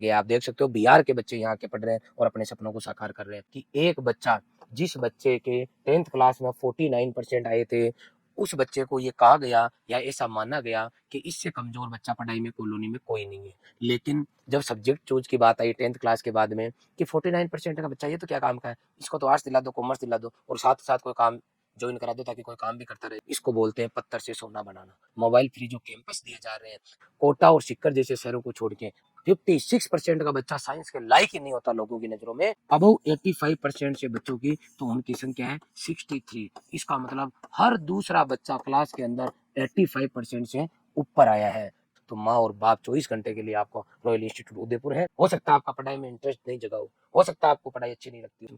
ये आप देख सकते हो बिहार के बच्चे यहाँ के पढ़ रहे हैं और अपने सपनों को साकार कर रहे हैं कि एक बच्चा, जिस बच्चे के 10th क्लास में 49% आए थे, उस बच्चे को ये कहा गया या ऐसा माना गया कि इससे कमजोर बच्चा पढ़ाई में कॉलोनी में कोई नहीं है। लेकिन जब सब्जेक्ट चूज की बात आई 10th क्लास के बाद में कि 49% का बच्चा ये तो क्या काम का है, इसको तो आर्ट्स दिला दो, कॉमर्स दिला दो और साथ साथ कोई काम ज्वाइन करा दो ताकि कोई काम भी करता रहे। इसको बोलते हैं पत्थर से सोना बनाना। मोबाइल फ्री जो कैंपस दिए जा रहे हैं, कोटा और सीकर जैसे शहरों को छोड़ के 56% का बच्चा साइंस के लायक ही नहीं होता लोगों की नजरों में। अब 85% से बच्चों की तो उनकी संख्या है 63। इसका मतलब हर दूसरा बच्चा क्लास के अंदर 85% से ऊपर आया है। तो माँ और बाप 24 घंटे के लिए आपको रॉयल इंस्टीट्यूट उदयपुर है। हो सकता है आपका पढ़ाई में इंटरेस्ट नहीं जगा हो सकता है आपको पढ़ाई अच्छी नहीं लगती है,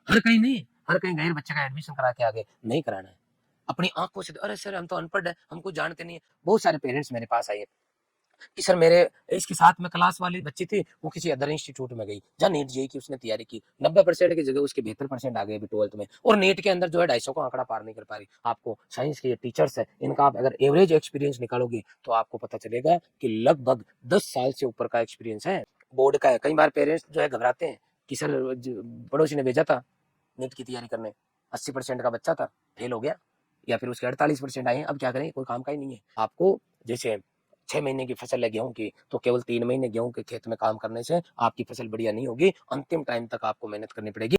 हर कहीं नहीं, हर कहीं गैर बच्चे का एडमिशन करा के आगे नहीं कराना है। अपनी आंखों से अरे सर हम तो अनपढ़ है, हमको जानते नहीं है। बहुत सारे पेरेंट्स मेरे पास आए कि सर मेरे इसके साथ में क्लास वाली बच्ची थी, वो किसी अदर इंस्टीट्यूट में गई जहाँ नीट जेई की उसने तैयारी की, 90% की जगह उसके 72% आ गए अभी 12th में, और नीट के अंदर जो है 250 का आंकड़ा पार नहीं कर पा रही। आपको साइंस के ये टीचर्स है, इनका आप अगर एवरेज एक्सपीरियंस निकालोगे तो आपको पता चलेगा कि लगभग 10 साल से ऊपर का एक्सपीरियंस है, बोर्ड का है। कई बार पेरेंट्स जो है घबराते हैं कि सर पड़ोसी ने भेजा था नीट की तैयारी करने, 80% का बच्चा था, फेल हो गया, या फिर उसके 48% आए, अब क्या करें, कोई काम का ही नहीं है। आपको जैसे 6 महीने की फसल है गेहूं की, तो केवल 3 महीने गेहूं के खेत में काम करने से आपकी फसल बढ़िया नहीं होगी, अंतिम टाइम तक आपको मेहनत करनी पड़ेगी।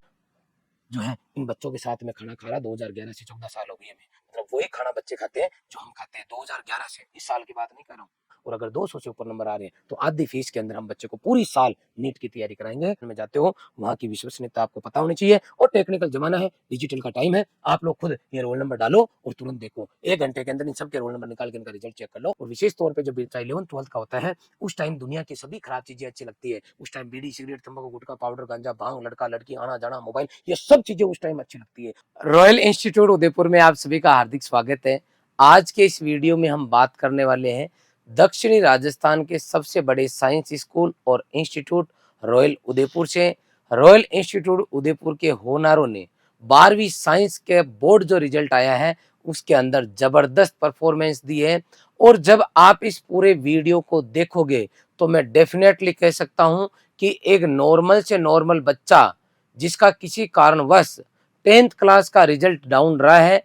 जो है इन बच्चों के साथ में खाना खा रहा 2011 से 14 साल हो गई हमें, मतलब वही खाना बच्चे खाते हैं जो हम खाते हैं 2011 से, इस साल की बात नहीं कर रहा हूँ। और अगर 200 से ऊपर नंबर आ रहे हैं तो आधी फीस के अंदर हम बच्चे को पूरी साल नीट की तैयारी कराएंगे। में जाते हो वहां की विश्वसनीयता आपको पता होनी चाहिए, और टेक्निकल जमाना है, डिजिटल का टाइम है, आप लोग खुद ये रोल नंबर डालो और तुरंत देखो 1 घंटे के अंदर इन सबके रोल नंबर निकाल के इनका रिजल्ट चेक कर लो। और विशेष तौर पर जब बच्चा 11th-12th का होता है, उस टाइम दुनिया की सभी खराब चीजें अच्छी लगती है। उस टाइम बीड़ी सिगरेट तंबाकू गुटखा पाउडर गांजा भांग लड़का लड़की आना जाना मोबाइल, ये सब चीजें उस टाइम अच्छी लगती है। रॉयल इंस्टीट्यूट उदयपुर में आप सभी का हार्दिक स्वागत है। आज के इस वीडियो में हम बात करने वाले हैं दक्षिणी राजस्थान के सबसे बड़े साइंस स्कूल और इंस्टीट्यूट रॉयल उदयपुर से। रॉयल इंस्टीट्यूट उदयपुर के होनारों ने 12वीं साइंस के बोर्ड जो रिजल्ट आया है उसके अंदर जबरदस्त परफॉर्मेंस दी है। और जब आप इस पूरे वीडियो को देखोगे तो मैं डेफिनेटली कह सकता हूं कि एक नॉर्मल से नॉर्मल बच्चा जिसका किसी कारणवश 10th क्लास का रिजल्ट डाउन रहा है,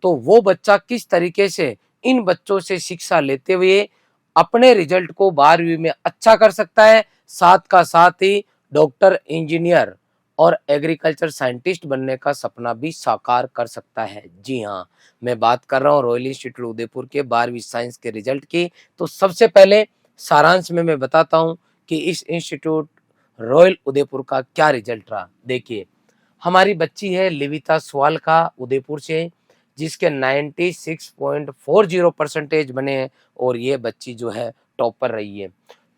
तो वो बच्चा किस तरीके से इन बच्चों से शिक्षा लेते हुए अपने रिजल्ट को 12वीं में अच्छा कर सकता है, साथ का साथ ही डॉक्टर, इंजीनियर और एग्रीकल्चर साइंटिस्ट बनने का सपना भी साकार कर सकता है। जी हाँ, मैं बात कर रहा हूँ रॉयल इंस्टीट्यूट उदयपुर के 12वीं साइंस के रिजल्ट की। तो सबसे पहले सारांश में मैं बताता हूँ कि इस इंस्टीट्यूट रॉयल उदयपुर का क्या रिजल्ट रहा। देखिए, हमारी बच्ची है लिविता स्वाल का उदयपुर से, जिसके 96.40% बने हैं, और ये बच्ची जो है टॉपर रही है।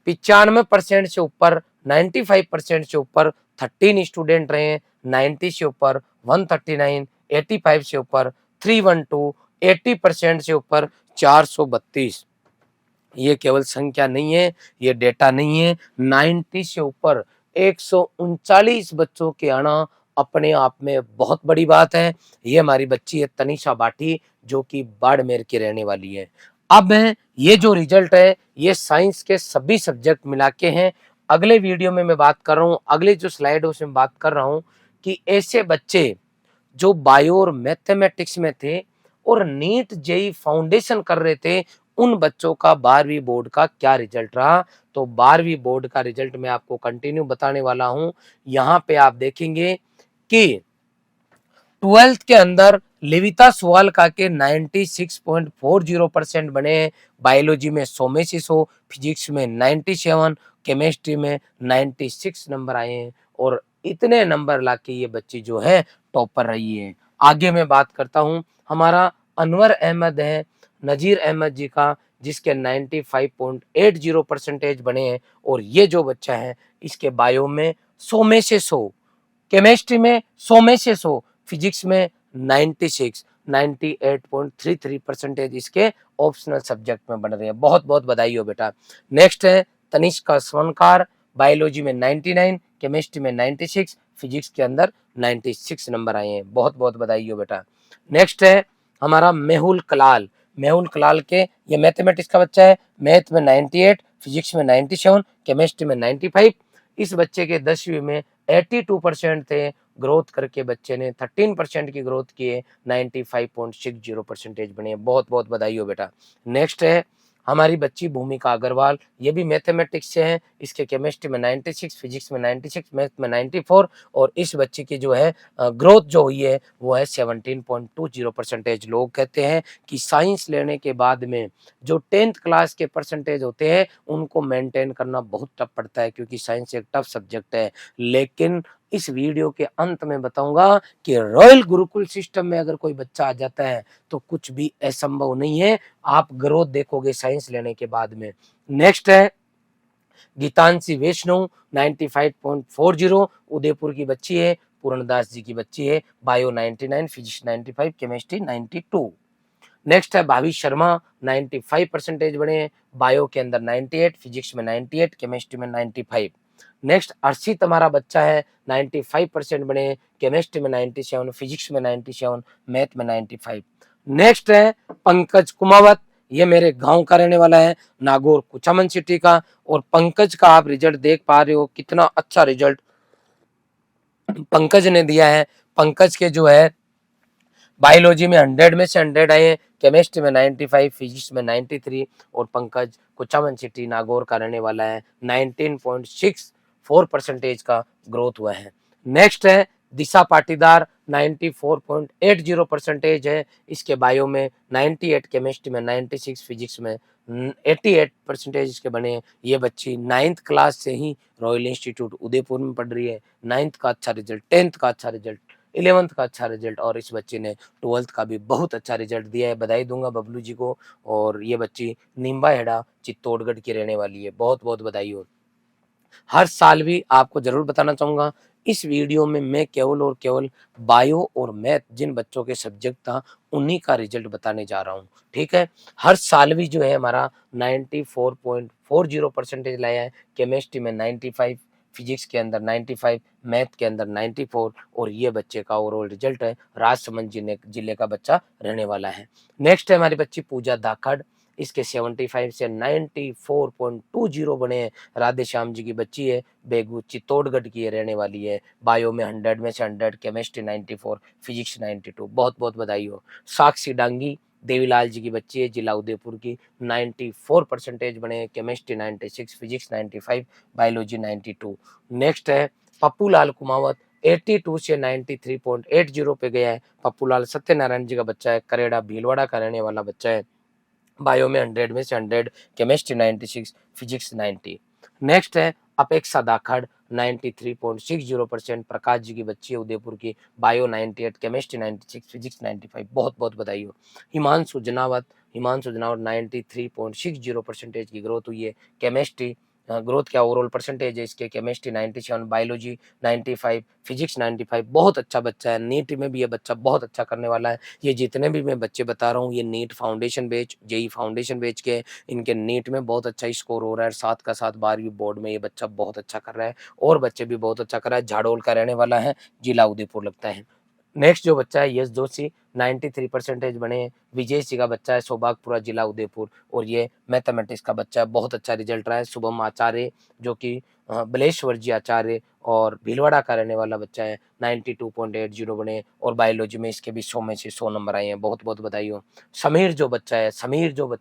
95% से ऊपर, 95% से ऊपर 13 स्टूडेंट रहे हैं, 90 से ऊपर 139, 85 से ऊपर 312, 80% से ऊपर 432। ये केवल संख्या नहीं है, ये डेटा नहीं है। 90 से ऊपर 139 बच्चों के आना अपने आप में बहुत बड़ी बात है। ये हमारी बच्ची है तनिषा बाठी, जो कि बाड़मेर की रहने वाली है। अब ये जो रिजल्ट है ये साइंस के सभी सब्जेक्ट मिला के हैं। अगले वीडियो में मैं बात कर रहा हूँ, अगले जो स्लाइड है उसमें बात कर रहा हूँ कि ऐसे बच्चे जो बायो और मैथमेटिक्स में थे और नीट जेई फाउंडेशन कर रहे थे, उन बच्चों का 12वीं बोर्ड का क्या रिजल्ट रहा। तो 12वीं बोर्ड का रिजल्ट मैं आपको कंटिन्यू बताने वाला हूं। यहाँ पे आप देखेंगे कि 12th के अंदर लिविता सुवालका के 96.40% बने हैं, बायोलॉजी में 100 में से 100, फिजिक्स में 97, केमिस्ट्री में 96 नंबर आए हैं, और इतने नंबर लाके ये बच्ची जो है टॉपर रही है। आगे मैं बात करता हूँ, हमारा अनवर अहमद है, नजीर अहमद जी का, जिसके 95.80% बने हैं, और ये जो बच्चा है इसके बायो में 100 में से 100, केमिस्ट्री में 100 में से 100, फिजिक्स में 96, 98.33% इसके ऑप्शनल सब्जेक्ट में बन रहे हैं। बहुत बहुत बधाई हो बेटा। नेक्स्ट है तनिष्का स्वनकार, बायोलॉजी में 99, केमिस्ट्री में 96, फिजिक्स के अंदर 96 नंबर आए हैं। बहुत बहुत बधाई हो बेटा। नेक्स्ट है हमारा मेहुल कलाल, मेहुल कलाल के ये मैथमेटिक्स का बच्चा है, मैथ में 98, फिजिक्स में 97, केमिस्ट्री में 95। इस बच्चे के 10वीं में 82% थे, ग्रोथ करके बच्चे ने 13% की ग्रोथ की है, 95.60% बने। बहुत बहुत बधाई हो बेटा। नेक्स्ट है हमारी बच्ची भूमिका अग्रवाल, ये भी मैथमेटिक्स से है। इसके केमिस्ट्री में 96, फिजिक्स में 96, मैथ में 94। और इस बच्चे की जो है ग्रोथ जो हुई है वो है 17.20%। लोग कहते हैं कि साइंस लेने के बाद में जो 10th क्लास के परसेंटेज होते हैं उनको मेंटेन करना बहुत टफ पड़ता है, क्योंकि साइंस एक टफ सब्जेक्ट है। लेकिन इस वीडियो के अंत में बताऊंगा कि रॉयल गुरुकुल सिस्टम में अगर कोई बच्चा आ जाता है तो कुछ भी असंभव नहीं है। आप ग्रोथ देखोगे साइंस लेने के बाद में। नेक्स्ट है गीतांशी वैष्णव, 95.40, उदयपुर की बच्ची है, पूर्णदास जी की बच्ची है। Bio 99, physics 95, chemistry 92। नेक्स्ट है भाभी शर्मा, 95% बने हैं, बायो के अंदर 98, फिजिक्स में 98, केमिस्ट्री में 95। नेक्स्ट अर्षित हमारा बच्चा है, 95% बने हैं, केमिस्ट्री में 97, फिजिक्स में 97, मैथ में 95। नेक्स्ट है पंकज कुमावत, ये मेरे गांव का रहने वाला है, नागौर कुचामन सिटी का। और पंकज का आप रिजल्ट देख पा रहे हो, कितना अच्छा रिजल्ट पंकज ने दिया है। पंकज के जो है बायोलॉजी में 100 में से 100 आए हैं, केमिस्ट्री में 95, फिजिक्स में 93। और पंकज कुचामन सिटी नागौर का रहने वाला है, 19.64% का ग्रोथ हुआ है। नेक्स्ट है दिशा पाटीदार, 94.80% है। इसके बायो में 98, केमिस्ट्री में 96, फिजिक्स में 88% इसके बने हैं। ये बच्ची 9th क्लास से ही रॉयल इंस्टीट्यूट उदयपुर में पढ़ रही है। 9th का अच्छा रिजल्ट, 10th का अच्छा रिजल्ट, 11th का अच्छा रिजल्ट, और इस बच्चे ने 12th का भी बहुत अच्छा रिजल्ट दिया है। बधाई दूंगा बबलू जी को। और ये बच्ची निम्बा हेड़ा चित्तौड़गढ़ की रहने वाली है। बहुत बहुत बधाई हो। हर साल भी आपको जरूर बताना चाहूंगा, इस वीडियो में मैं केवल और केवल बायो और मैथ जिन बच्चों के सब्जेक्ट था उन्हीं का रिजल्ट बताने जा रहा हूं। ठीक है, हर साल भी जो है हमारा 94.40% लाया है, केमिस्ट्री में 95, फिजिक्स के अंदर 95, मैथ के अंदर 94। और ये बच्चे का ओवरऑल रिजल्ट है, राजसमंद जिले का बच्चा रहने वाला है। नेक्स्ट है हमारी बच्ची पूजा दाखड़, इसके 75 से 94.20 बने हैं। राधे श्याम जी की बच्ची है, बेगू चित्तौड़गढ़ की रहने वाली है, बायो में 100 में से 100, केमिस्ट्री 94, फिजिक्स 92। बहुत बहुत बधाई हो। साक्षी डांगी देवीलाल जी की बच्ची है, जिला उदयपुर की, 94% बने हैं, केमिस्ट्री 96, फिजिक्स 95, बायोलॉजी 92। नेक्स्ट है पप्पू लाल कुमावत, 82 से 93.80 पे गया है। पप्पू लाल सत्यनारायण जी का बच्चा है, करेड़ा भीलवाड़ा का रहने वाला बच्चा है, बायो में 100 में से 100, केमिस्ट्री 96, फिजिक्स 90। नेक्स्ट है अपेक्षा दाखड़, 93.60%, प्रकाश जी की बच्ची है उदयपुर की, बायो 98, केमिस्ट्री 96, फिजिक्स 95। बहुत बहुत बधाई हो। हिमांशु जनावत 93.60% की ग्रोथ हुई है। केमिस्ट्री ग्रोथ क्या ओवरऑल परसेंटेज है इसके, केमिस्ट्री 97, बायोलॉजी 95, फिजिक्स 95। बहुत अच्छा बच्चा है, नीट में भी ये बच्चा बहुत अच्छा करने वाला है। ये जितने भी मैं बच्चे बता रहा हूँ ये NEET foundation batch, JEE foundation batch के, इनके नीट में बहुत अच्छा स्कोर हो रहा है। साथ का साथ 12वीं बोर्ड में ये बच्चा बहुत अच्छा कर रहा है, और बच्चे भी बहुत अच्छा कर रहा है। झाड़ोल का रहने वाला है, जिला उदयपुर लगता है। नेक्स्ट जो बच्चा है यश जोशी, 93% बने हैं। विजय सिंह का बच्चा है, सौभागपुरा जिला उदयपुर, और ये मैथमेटिक्स का बच्चा है, बहुत अच्छा रिजल्ट रहा है। शुभम आचार्य जो कि बलेश्वर जी आचार्य और भीलवाड़ा का रहने वाला बच्चा है, 92.80 बने, और बायोलॉजी में इसके भी 100 में से 100 नंबर आए हैं। बहुत बहुत बधाई हो। समीर जो बच्चा है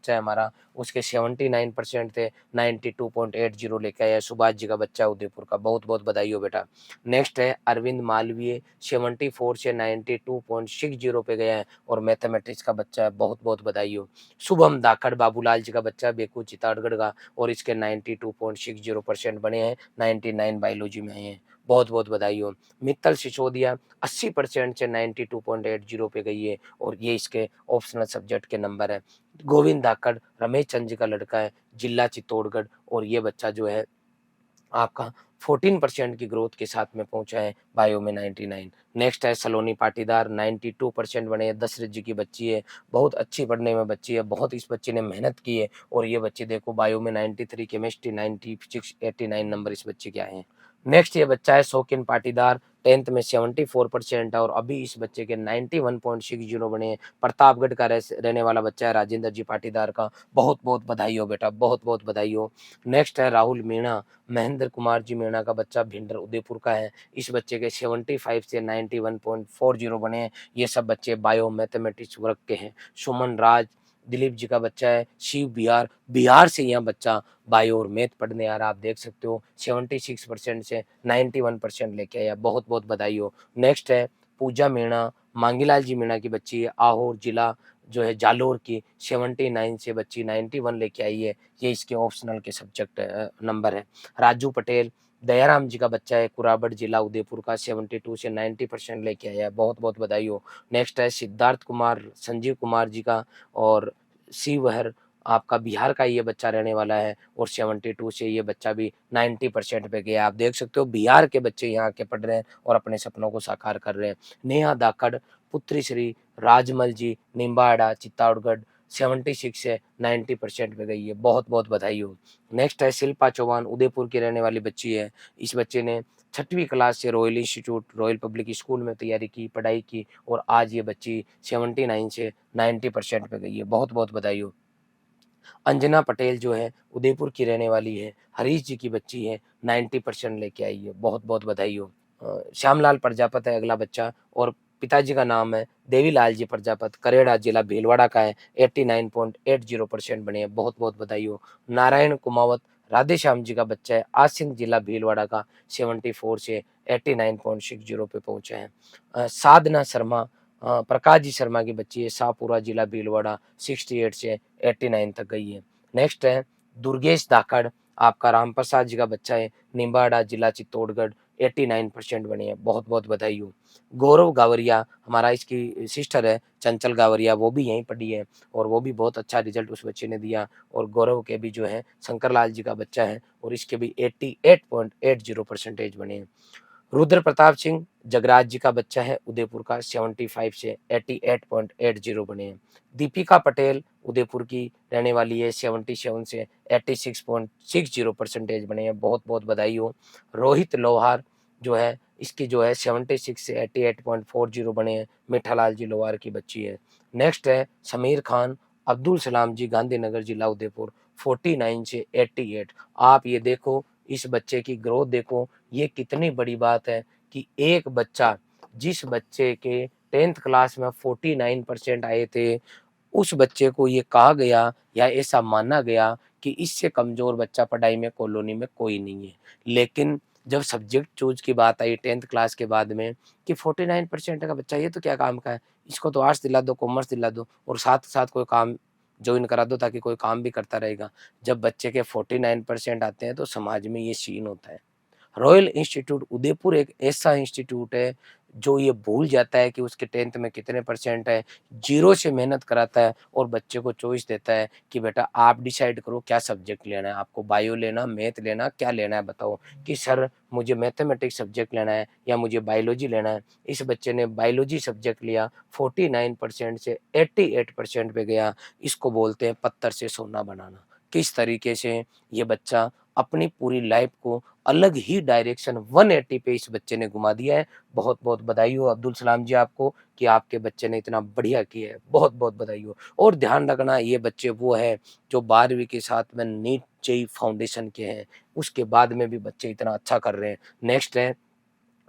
हमारा, उसके 79% थे, 92.80 लेके आया। सुभाष जी का बच्चा है उदयपुर का। बहुत बहुत बधाई हो बेटा। नेक्स्ट है अरविंद मालवीय, 74 से 92.60 पे गया है, और मैथमेटिक्स का बच्चा है। बहुत बहुत बधाई हो। शुभम दाखड़ बाबूलाल जी का बच्चा है, बेकू चित्तौड़गढ़ का, और इसके 92.60% बने हैं, 99 बायोलॉजी में आए हैं। बहुत बहुत बधाई हो। मित्तल सिसोदिया 80% से 92.80 पे गई है, और ये इसके ऑप्शनल सब्जेक्ट के नंबर है। गोविंद धाकड़ रमेश चंद जी का लड़का है, जिला चित्तौड़गढ़, और ये बच्चा जो है आपका 14% की ग्रोथ के साथ में पहुंचा है, बायो में 99। नेक्स्ट है सलोनी पाटीदार, 92% बने हैं, दशरथ जी की बच्ची है, बहुत अच्छी पढ़ने में बच्ची है, बहुत इस बच्ची ने मेहनत की है। और ये बच्चे देखो बायो में 93, केमिस्ट्री 90, फिजिक्स 89 नंबर इस बच्चे के आए हैं। नेक्स्ट ये बच्चा है शौकीन पाटीदार, 10th में 74% है और अभी इस बच्चे के 91.60 बने हैं। प्रतापगढ़ का रहने वाला बच्चा है राजेंद्र जी पाटीदार का। बहुत बहुत बधाई हो बेटा, बहुत बहुत बधाई हो। नेक्स्ट है राहुल मीणा, महेंद्र कुमार जी मीणा का बच्चा, भिंडर उदयपुर का है। इस बच्चे के 75 से 91.40 बने हैं। ये सब बच्चे बायो मैथमेटिक्स वर्ग के हैं। सुमन राज दिलीप जी का बच्चा है, शिव बिहार, बिहार से यह बच्चा बायो और मैथ पढ़ने आ रहा, आप देख सकते हो 76% से 91% लेके आया। बहुत बहुत बधाई हो। नेक्स्ट है पूजा मीणा, मांगीलाल जी मीणा की बच्ची है, आहोर जिला जो है जालोर की, 79 से बच्ची 91 लेके आई है। ये इसके ऑप्शनल के सब्जेक्ट नंबर है। राजू पटेल दयाराम जी का बच्चा है, कुराबड़ जिला उदयपुर का, 72 से 90% लेके आया है। बहुत बहुत बधाई हो। नेक्स्ट है सिद्धार्थ कुमार संजीव कुमार जी का और शिवहर आपका बिहार का ये बच्चा रहने वाला है और 72 से ये बच्चा भी 90% पे गया। आप देख सकते हो बिहार के बच्चे यहाँ के पढ़ रहे हैं और अपने सपनों को साकार कर रहे हैं। नेहा दाखड़ पुत्री श्री राजमल जी निम्बाड़ा चित्तौड़गढ़, 76 से 90% पे गई है। बहुत बहुत बधाई हो। नेक्स्ट है शिल्पा चौहान, उदयपुर की रहने वाली बच्ची है। इस बच्चे ने 6वीं क्लास से royal institute royal public school में तैयारी की, पढ़ाई की और आज ये बच्ची 79 से 90% पे गई है। बहुत बहुत बधाई हो। अंजना पटेल जो है उदयपुर की रहने वाली है, हरीश जी की बच्ची है, 90% लेके आई है। बहुत बहुत बधाई हो। श्यामलाल प्रजापत है अगला बच्चा और पिताजी का नाम है देवीलाल जी प्रजापत, करेड़ा जिला भीलवाड़ा का है, 89.80% बने हैं। बहुत बहुत बधाई हो। नारायण कुमावत राधे श्याम जी का बच्चा है, आसिंद जिला भीलवाड़ा का, 74 से 89.60 पे पहुंचे हैं। साधना शर्मा प्रकाश जी शर्मा की बच्ची है, शाहपुरा जिला भीलवाड़ा, 68 से 89 तक गई है। नेक्स्ट है दुर्गेश धाकड़, आपका रामप्रसाद जी का बच्चा है, निम्बाड़ा जिला चित्तौड़गढ़, 89% बने हैं। बहुत बहुत बधाई हो। गौरव गावरिया हमारा इसकी सिस्टर है चंचल गावरिया, वो भी यहीं पढ़ी है और वो भी बहुत अच्छा रिजल्ट उस बच्चे ने दिया। और गौरव के भी जो है शंकर लाल जी का बच्चा है और इसके भी 88.80% बने हैं। रुद्र प्रताप सिंह जगराज जी का बच्चा है उदयपुर का, 75 से 88.80 बने हैं। दीपिका पटेल उदयपुर की रहने वाली है, 77 से 86.60% बने हैं। बहुत बहुत बधाई हो। रोहित लोहार जो है इसकी जो है 76 से 88.40 बने हैं। मीठालाल जी लोहार की बच्ची है। नेक्स्ट है समीर खान अब्दुल सलाम जी गांधीनगर जिला उदयपुर, 49 से 88। आप ये देखो इस बच्चे की ग्रोथ देखो, ये कितनी बड़ी बात है कि एक बच्चा जिस बच्चे के 10th क्लास में 49% आए थे, उस बच्चे को ये कहा गया या ऐसा माना गया कि इससे कमजोर बच्चा पढ़ाई में कॉलोनी में कोई नहीं है। लेकिन जब सब्जेक्ट चूज की बात आई 10th क्लास के बाद में कि 49% का बच्चा ये तो क्या काम का है, इसको तो आर्ट्स दिला दो, कॉमर्स दिला दो और साथ साथ कोई काम ज्वाइन करा दो ताकि कोई काम भी करता रहेगा। जब बच्चे के 49% आते हैं तो समाज में ये सीन होता है। रॉयल इंस्टीट्यूट उदयपुर एक ऐसा इंस्टीट्यूट है जो ये भूल जाता है कि उसके 10th में कितने परसेंट है, जीरो से मेहनत कराता है और बच्चे को चॉइस देता है कि बेटा आप डिसाइड करो क्या सब्जेक्ट लेना है, आपको बायो लेना, मैथ लेना, क्या लेना है बताओ। कि सर मुझे मैथमेटिक्स सब्जेक्ट लेना है या मुझे बायोलॉजी लेना है। इस बच्चे ने बायोलॉजी सब्जेक्ट लिया, 49% से 88% पे गया। इसको बोलते हैं पत्थर से सोना बनाना। किस तरीके से ये बच्चा अपनी पूरी लाइफ को अलग ही डायरेक्शन 180 पे इस बच्चे ने घुमा दिया है। बहुत बहुत बधाई हो अब्दुल सलाम जी आपको कि आपके बच्चे ने इतना बढ़िया किया है। बहुत बहुत बधाई हो। और ध्यान रखना ये बच्चे वो है जो 12वीं के साथ में नीट जेईई फाउंडेशन के हैं, उसके बाद में भी बच्चे इतना अच्छा कर रहे हैं। नेक्स्ट है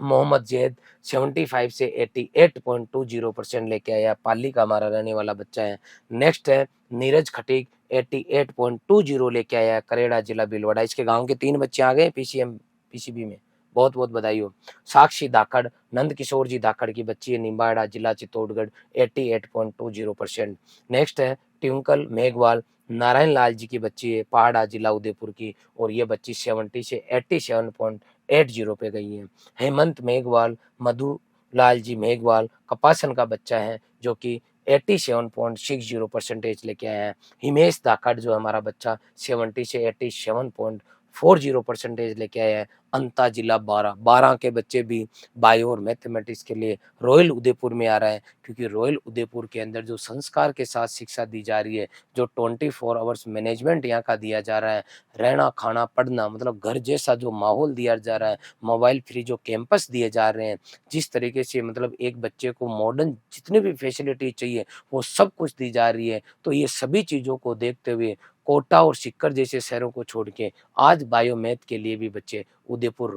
मोहम्मद जैद, 75 से 88.20% लेके आया, पाली का हमारा रहने वाला बच्चा है। नेक्स्ट है नीरज खटीक, 88.20 लेके आया, करेड़ा जिला भीलवाड़ा। इसके गांव के 3 बच्चे आ गए पीसीबी में। बहुत बहुत बधाई हो। साक्षी धाकड़ नंद किशोर जी धाकड़ की बच्ची है, निम्बाड़ा जिला चित्तौड़गढ़, 88.20%। नेक्स्ट है ट्विंकल मेघवाल नारायण लाल जी की बच्ची है, पहाड़ा जिला उदयपुर की और ये बच्ची 70 से 87.80 पे गई है। हेमंत मेघवाल मधुलाल जी मेघवाल कपासन का बच्चा है जो कि 87.60% लेके आया है। हिमेश धाकड़ जो हमारा बच्चा 70 से 87 40% लेके आया है। अंता जिला 12 के बच्चे भी बायो और मैथमेटिक्स के लिए रॉयल उदयपुर में आ रहा है, क्योंकि रॉयल उदयपुर के अंदर जो संस्कार के साथ शिक्षा दी जा रही है, जो 24 आवर्स मैनेजमेंट यहाँ का दिया जा रहा है, रहना खाना पढ़ना मतलब घर जैसा जो माहौल दिया जा रहा है, मोबाइल फ्री जो कैंपस दिए जा रहे हैं, जिस तरीके से मतलब एक बच्चे को मॉडर्न जितनी भी फैसिलिटी चाहिए वो सब कुछ दी जा रही है। तो ये सभी चीज़ों को देखते हुए कोटा और सीकर जैसे शहरों को छोड़ के आज बायोमैथ के लिए भी बच्चे उदयपुर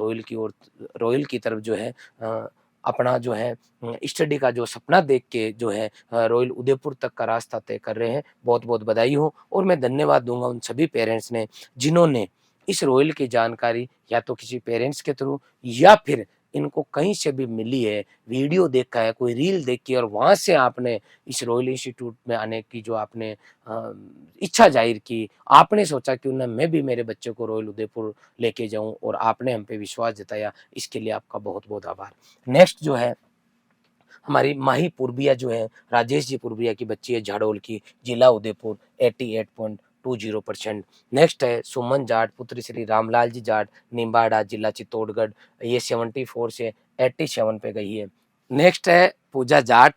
रॉयल की तरफ जो है अपना जो है स्टडी का जो सपना देख के जो है रॉयल उदयपुर तक का रास्ता तय कर रहे हैं। बहुत बहुत बधाई हो, और मैं धन्यवाद दूंगा उन सभी पेरेंट्स ने जिन्होंने इस रॉयल की जानकारी या तो किसी पेरेंट्स के थ्रू या फिर इनको कहीं से भी मिली है, वीडियो देखा है, कोई रील देखी और वहां से आपने इस रॉयल इंस्टीट्यूट में आने की जो आपने इच्छा जाहिर की, आपने सोचा क्यों ना मैं भी मेरे बच्चे को रॉयल उदयपुर लेके जाऊं, और आपने हम पे विश्वास जताया, इसके लिए आपका बहुत बहुत आभार। नेक्स्ट जो है हमारी माही पूर्बिया जो है, राजेश जी पूर्बिया की बच्ची है, झाड़ोल की, जिला उदयपुर 88.20%। नेक्स्ट है सुमन जाट पुत्र श्री रामलाल जी जाट, निम्बाड़ा जिला चित्तौड़गढ़, ये 74 से 87 पे गई है। नेक्स्ट है पूजा जाट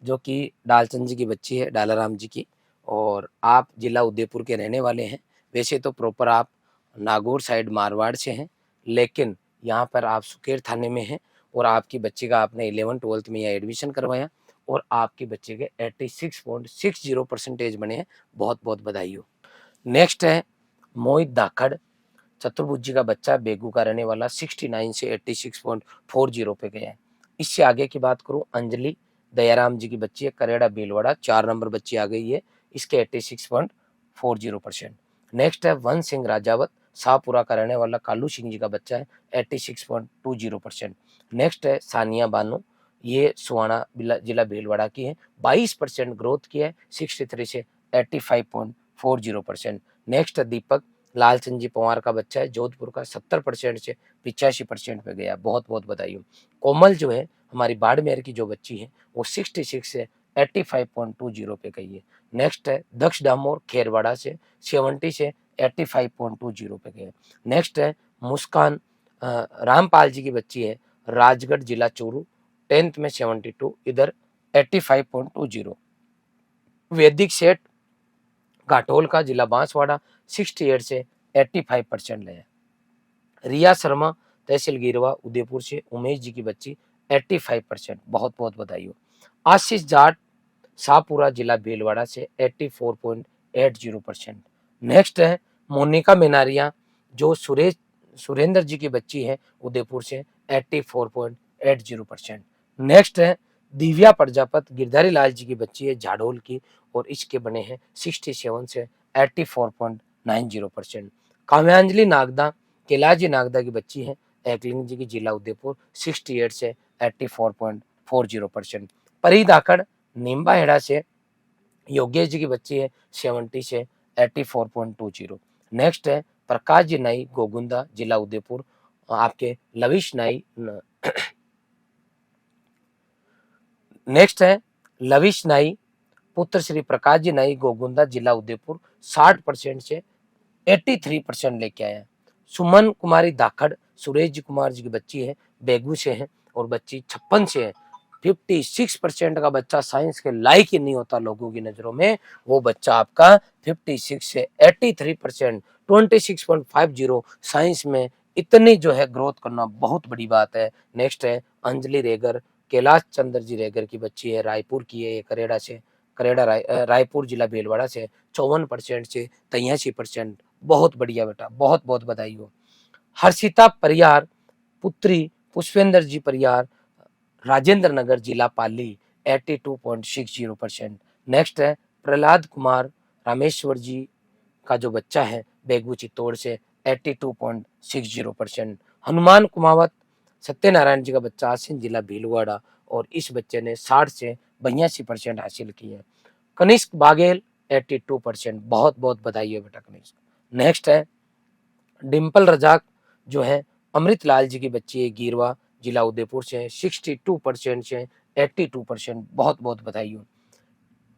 जो कि डालचंद जी की बच्ची है, डालाराम जी की, और आप जिला उदयपुर के रहने वाले हैं। वैसे तो प्रॉपर आप नागौर साइड मारवाड़ से हैं, लेकिन यहाँ पर आप सुकेर थाने में हैं, और आपकी बच्ची का आपने 11th-12th में यहाँ एडमिशन करवाया, और आपके बच्चे के 86.60% बने हैं। बहुत बहुत बधाई हो। नेक्स्ट है मोहित धाकड़, चतुर्भुज का बच्चा, बेगू का रहने वाला, 69 से 86.40 पे गया है। इससे आगे की बात करूं, अंजलि दयाराम जी की बच्ची है, करेड़ा भीलवाड़ा, 4 नंबर बच्ची आ गई है, इसके 86.40%। नेक्स्ट है वन सिंह राजावत, शाहपुरा का रहने वाला, कालू सिंह जी का बच्चा है, 86.20%। नेक्स्ट है सानिया बानो, ये सुहाना जिला भीलवाड़ा की है, 22% ग्रोथ की है, 63 से 85.40%। नेक्स्ट है दीपक, लालचंद जी पवार का बच्चा है, जोधपुर का, 70% से 85% पे गया। बहुत बहुत बधाई हो। कोमल जो है हमारी बाड़मेर की जो बच्ची है, वो 66 से 85.20 पे गई है। नेक्स्ट है दक्ष डामोर, खेरवाड़ा से, 70 से 85.20 पे गए। नेक्स्ट है मुस्कान रामपाल जी की बच्ची है, राजगढ़ जिला चूरू, 10th में 72, इधर 85.20। वैदिक सेठ घाटोल का, जिला बांसवाड़ा, 68 से 85% ले। रिया शर्मा, तहसील गिरवा, उदयपुर से, उमेश जी की बच्ची, 85%। बहुत बहुत बधाई हो। आशीष जाट, शाहपुरा जिला भीलवाड़ा से, 84.80%। नेक्स्ट है मोनिका मेनारिया जो सुरेंद्र जी की बच्ची है, उदयपुर से, 84.80%। नेक्स्ट है दिव्या प्रजापत, गिरधारी लाल जी की बच्ची है, झाडोल की, और इसके बने हैं 67 से 84.90%। काव्यांजलि नागदा, कैलाश नागदा की बच्ची है, एकलिंग जी की, जिला उदयपुर, 68 से 84.40%। परी धाकड़, नींबा हेड़ा से, योगेश जी की बच्ची है, 70 से 84.20। नेक्स्ट है प्रकाश जी नाई, गोगुंदा, जिला उदयपुर, आपके लविश नाई। नेक्स्ट है लविश नाई, पुत्र श्री प्रकाश जी नाई, गोगुंदा, जिला उदयपुर, 60% से 83% लेके आया है। सुमन कुमारी धाकड़, सुरेश जी कुमार जी की बच्ची है, बेगू से है, और बच्ची 56 से है। 56% का बच्चा साइंस के लायक ही नहीं होता लोगों की नजरों में, वो बच्चा आपका 56 से 83%, 26.50 साइंस में इतनी जो है ग्रोथ करना बहुत बड़ी बात है। नेक्स्ट है अंजलि रेगर, कैलाश चंद्र जी रेगर की बच्ची है, रायपुर की है, ये रायपुर जिला भीलवाड़ा से, 54% से 83%। बहुत बढ़िया बेटा, बहुत बहुत बधाई हो। हर्षिता परियार, पुत्री पुष्पेंद्र जी परियार, राजेंद्र नगर, जिला पाली, 82.60%। नेक्स्ट है प्रहलाद कुमार रामेश्वर जी का जो बच्चा है, बेगू चित्तौड़ से, 82.60%। हनुमान कुमावत, सत्यनारायण जी का बच्चा, आसीन, जिला भीलवाड़ा, और इस बच्चे ने 60 से 82% हासिल की है। कनिष्क बाघेल, 82%। बहुत बहुत बधाई है बेटा कनिष्क। नेक्स्ट है डिम्पल रजाक जो है, अमृत लाल जी की बच्ची है, गिरवा, जिला उदयपुर से, 62% से 82%। बहुत बहुत बधाई हो।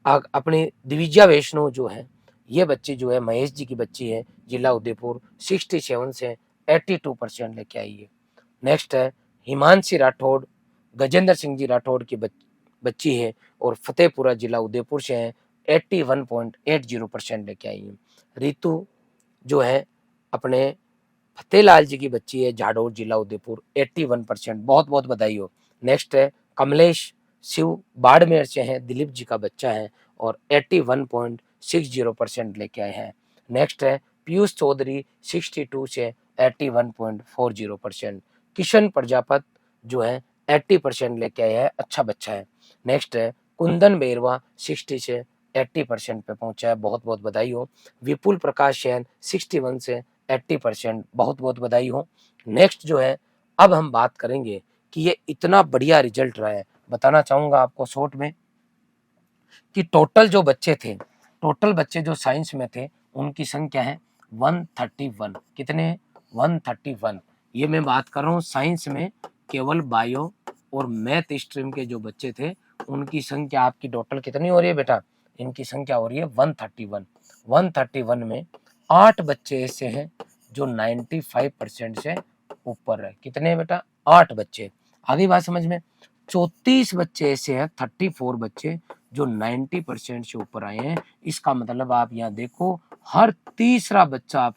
अपनी दिविजा वैष्णव जो है, ये बच्ची जो है महेश जी की बच्ची है, जिला उदयपुर, 67 से 82% लेके आई है। नेक्स्ट है हिमांशी राठौड़, गजेंद्र सिंह जी राठौड़ की बच्ची है और फतेहपुरा जिला उदयपुर से है, 81.80% लेके आई है। रितु जो है अपने फतेहलाल जी की बच्ची है, झाड़ोर जिला उदयपुर, 81%, बहुत बहुत बधाई हो। नेक्स्ट है कमलेश शिव, बाड़मेर से है, दिलीप जी का बच्चा है और 81.60% लेके आए हैं। नेक्स्ट है पीयूष चौधरी, 62 से 81.40%। किशन प्रजापत जो है 80% लेके आए हैं, अच्छा बच्चा है। नेक्स्ट है कुंदन बेरवा, 60 से 80% पे पहुंचा है, बहुत बहुत बधाई हो। विपुल प्रकाश जैन 61 से 80%, बहुत बहुत बधाई हो। नेक्स्ट जो है अब हम बात करेंगे कि ये इतना बढ़िया रिजल्ट रहा है। बताना चाहूंगा आपको शॉर्ट में कि टोटल बच्चे जो साइंस में थे उनकी संख्या है 131। कितने? 131। ये मैं बात कर रहा हूँ साइंस में, केवल बायो और मैथ स्ट्रीम के जो बच्चे थे उनकी संख्या आपकी टोटल कितनी हो रही है बेटा? इनकी संख्या हो रही है 131। 131 में 8 बच्चे ऐसे हैं जो 95% से ऊपर है। कितने बेटा? 8 बच्चे। आगे बात समझ में। 34 बच्चे ऐसे हैं, 34 बच्चे जो 90% से ऊपर आए हैं। इसका मतलब आप यहाँ देखो, हर तीसरा बच्चा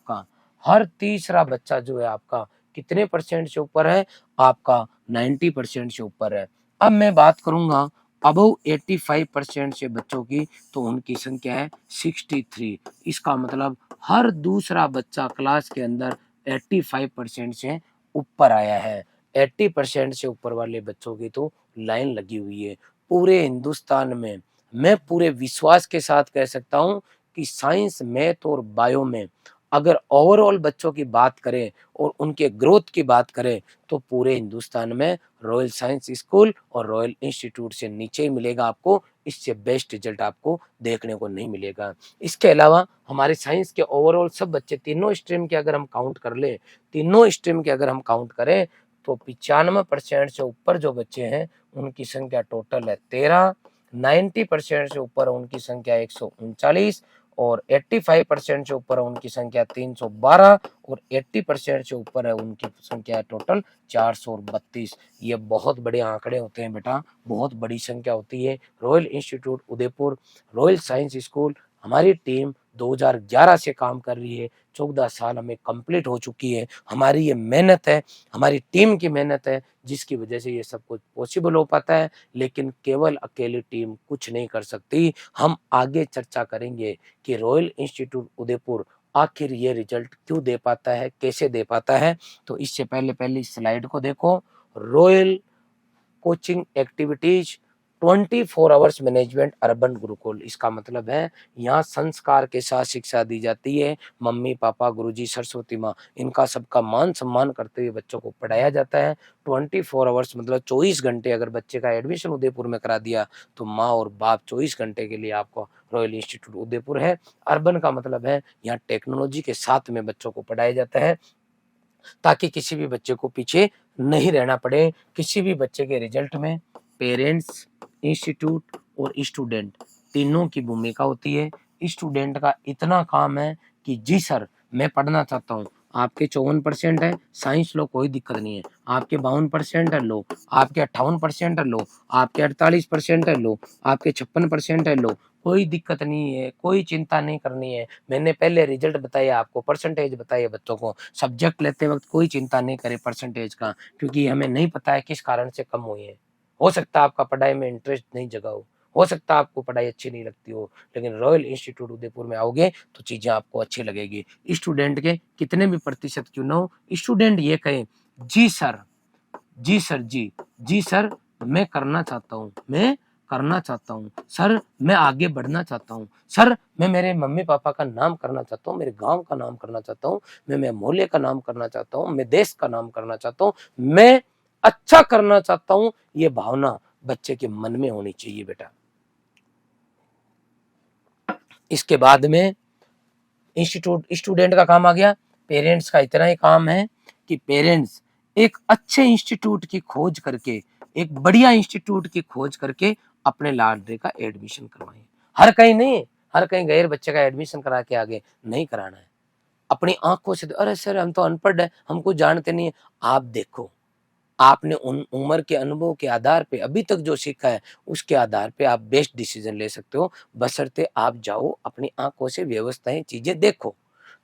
जो है आपका कितने परसेंट से ऊपर है? आपका 90% से ऊपर है। अब मैं बात करूंगा अबव 85% से बच्चों की, तो उनकी संख्या है 63। इसका मतलब हर दूसरा बच्चा क्लास के अंदर 85% से ऊपर आया है। 80% से ऊपर वाले बच्चों की तो लाइन लगी हुई है पूरे हिंदुस्तान में। मैं पूरे विश्वास के साथ कह सकता हूं कि साइंस, मैथ और बायो में अगर ओवरऑल बच्चों की बात करें और उनके ग्रोथ की बात करें तो पूरे हिंदुस्तान में रॉयल साइंस स्कूल और रॉयल इंस्टीट्यूट से नीचे ही मिलेगा आपको। इससे बेस्ट रिजल्ट आपको देखने को नहीं मिलेगा। इसके अलावा हमारे साइंस के ओवरऑल सब बच्चे तीनों स्ट्रीम के अगर हम काउंट कर ले, तीनों स्ट्रीम के अगर हम काउंट करें तो 95% से ऊपर जो बच्चे हैं उनकी संख्या टोटल है 13। 90% से ऊपर उनकी संख्या 139 और 85% से ऊपर उनकी संख्या 312 और 80% से ऊपर है उनकी संख्या टोटल 432। ये बहुत बड़े आंकड़े होते हैं बेटा, बहुत बड़ी संख्या होती है। Royal institute Udaipur, royal science school, हमारी टीम 2011 से काम कर रही है। 14 साल हमें कंप्लीट हो चुकी है। हमारी ये मेहनत है, हमारी टीम की मेहनत है, जिसकी वजह से ये सब कुछ पॉसिबल हो पाता है। लेकिन केवल अकेली टीम कुछ नहीं कर सकती। हम आगे चर्चा करेंगे कि रॉयल इंस्टीट्यूट उदयपुर आखिर ये रिजल्ट क्यों दे पाता है, कैसे दे पाता है। तो इससे पहले इस स्लाइड को देखो। Royal coaching activities 24 hours management urban Gurukul, इसका मतलब है यहाँ संस्कार के साथ शिक्षा दी जाती है। मम्मी पापा, गुरुजी, सरस्वती माँ, इनका सबका मान सम्मान करते हुए बच्चों को पढ़ाया जाता है। 24 आवर्स मतलब 24 घंटे। अगर बच्चे का एडमिशन उदयपुर में करा दिया तो माँ और बाप 24 घंटे के लिए आपको रॉयल इंस्टीट्यूट उदयपुर है। अर्बन का मतलब है यहाँ टेक्नोलॉजी के साथ में बच्चों को पढ़ाया जाता है ताकि किसी भी बच्चे को पीछे नहीं रहना पड़े। किसी भी बच्चे के रिजल्ट में पेरेंट्स, इंस्टीट्यूट और स्टूडेंट तीनों की भूमिका होती है। स्टूडेंट का इतना काम है कि जी सर मैं पढ़ना चाहता हूँ, आपके 54% है, साइंस लो कोई दिक्कत नहीं है। आपके 52% है, लो। आपके 58% है, लो। आपके 48% है, लो। आपके 56% है, लो। कोई दिक्कत नहीं है, कोई चिंता नहीं करनी है। मैंने पहले रिजल्ट बताया आपको, परसेंटेज बताइए बच्चों को। सब्जेक्ट लेते वक्त कोई चिंता नहीं करे परसेंटेज का, क्योंकि हमें नहीं पता है किस कारण से कम हुई है। हो सकता है आपका पढ़ाई में इंटरेस्ट नहीं जगा हो सकता है आपको पढ़ाई अच्छी नहीं लगती हो, लेकिन रॉयल इंस्टीट्यूट उदयपुर में आओगे तो चीजें आपको अच्छी लगेगी। स्टूडेंट के कितने भी प्रतिशत क्यों ना हो, स्टूडेंट ये कहे जी सर, जी सर, जी सर मैं करना चाहता हूँ, मैं करना चाहता हूँ सर, मैं आगे बढ़ना चाहता हूँ सर, मैं मेरे मम्मी पापा का नाम करना चाहता हूँ, मेरे गांव का नाम करना चाहता हूँ, मैं मेरे मोहल्ले का नाम करना चाहता हूँ, मैं देश का नाम करना चाहता हूँ, मैं अच्छा करना चाहता हूँ। ये भावना बच्चे के मन में होनी चाहिए बेटा। इसके बाद में स्टूडेंट का काम आ गया। पेरेंट्स का इतना ही काम है कि पेरेंट्स एक अच्छे इंस्टीट्यूट की खोज करके, एक बढ़िया इंस्टीट्यूट की खोज करके अपने लाडले का एडमिशन करवाएं। हर कहीं नहीं, हर कहीं गैर बच्चे का एडमिशन करा के आगे नहीं कराना है। अपनी आंखों से अरे सर हम तो अनपढ़ है, हम कुछ जानते नहीं है। आप देखो, आपने उन उम्र के अनुभव के आधार पे अभी तक जो सीखा है उसके आधार पे आप बेस्ट डिसीजन ले सकते हो, बशर्ते आप जाओ अपनी आंखों से व्यवस्थाएं चीजें देखो।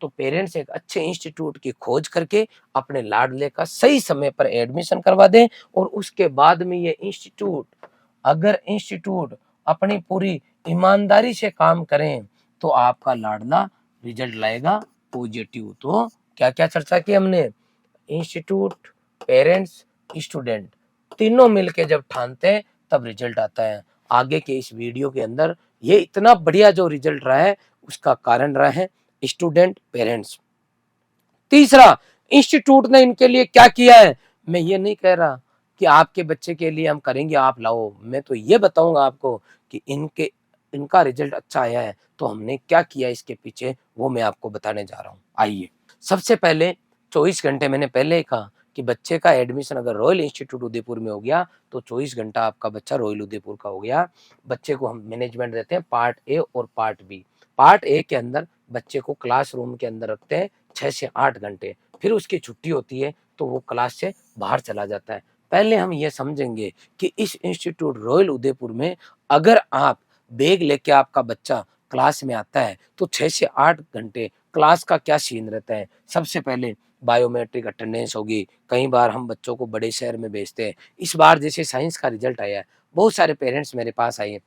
तो पेरेंट्स एक अच्छे इंस्टीट्यूट की खोज करके अपने लाडले का सही समय पर एडमिशन करवा दें, और उसके बाद में ये इंस्टीट्यूट, अगर इंस्टीट्यूट अपनी पूरी ईमानदारी से काम करें तो आपका लाडला रिजल्ट लाएगा पॉजिटिव। तो क्या क्या चर्चा की हमने, इंस्टीट्यूट, पेरेंट्स, स्टूडेंट, तीनों मिलके जब ठानते हैं तब रिजल्ट आता है। आगे के इस वीडियो के अंदर ये इतना बढ़िया जो रिजल्ट रहा है उसका कारण रहा है स्टूडेंट, पेरेंट्स। तीसरा, इंस्टीट्यूट ने इनके लिए क्या किया है। मैं ये नहीं कह रहा कि आपके बच्चे के लिए हम करेंगे आप लाओ, मैं तो ये बताऊंगा आपको कि इनका रिजल्ट अच्छा आया है तो हमने क्या किया इसके पीछे, वो मैं आपको बताने जा रहा हूँ। आइए, सबसे पहले 24 घंटे, मैंने पहले ही कहा कि बच्चे का एडमिशन अगर रॉयल इंस्टीट्यूट उदयपुर में हो गया तो 24 घंटा आपका बच्चा रॉयल उदयपुर का हो गया। बच्चे को हम मैनेजमेंट देते हैं पार्ट ए और पार्ट बी। पार्ट ए के अंदर बच्चे को क्लासरूम के अंदर रखते हैं 6 से 8 घंटे, फिर उसकी छुट्टी होती है तो वो क्लास से बाहर चला जाता है। पहले हम ये समझेंगे कि इस इंस्टीट्यूट रॉयल उदयपुर में अगर आप बैग लेके आपका बच्चा क्लास में आता है तो 6 से 8 घंटे क्लास का क्या सीन रहता है। सबसे पहले बायोमेट्रिक अटेंडेंस होगी। कई बार हम बच्चों को बड़े शहर में भेजते हैं। इस बार जैसे साइंस का रिजल्ट आया है, बहुत सारे पेरेंट्स मेरे पास आए